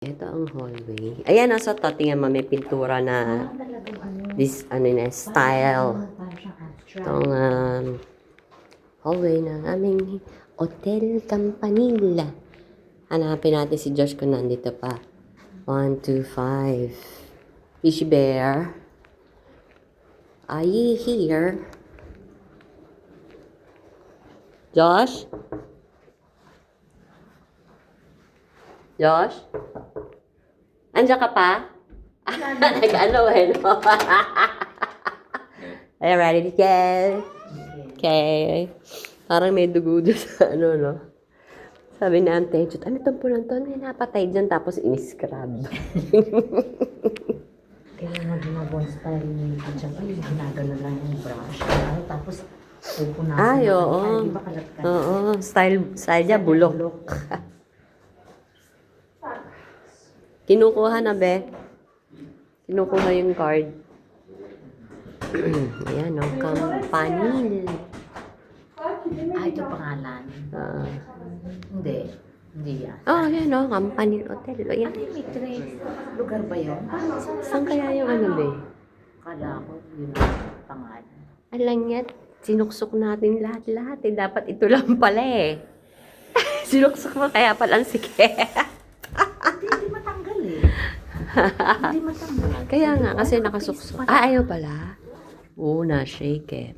Ito ang hallway. Ayan, nasa to. Tingnan mo, may pintura na this, style. Itong hallway ng aming Hotel Campanilla. Hanapin natin si Josh kung nandito pa. 1, 2, 5. Fish Bear. Are you here? Josh? Josh? Andiyan ka pa? Nag-ano, hello. Are you ready to go? Okay. Parang may dugo doon sa ano, no? Sabi ni Ante, ano itong punan to? May napatay dyan, tapos in-scrub. Kaya nga ginagawa style ni Diyan pa yung ginagano lang yung brush. Tapos pupunasan. Ay, oo. Di ba kalat-kalat? Oo, style niya, bulok. Kinukuha na, be. Kinukuha yung card. Ayan, no? Campanil. Ito pangalan. Hindi. Hindi yan. Ayan, no? Campanil Hotel. Ayan. Ano yung may trace? Lugar ba yun? Saan kaya yung ano, be? Kala ko yun ang pangalan. Alam niya, sinuksok natin lahat-lahat. Dapat ito lang pala eh. Sinuksok mo kaya palang sige. Hindi matanggal eh. Hindi matanggal. Kaya nga, kasi nakasuksok. Ayaw pala. Oo, na-shake eh.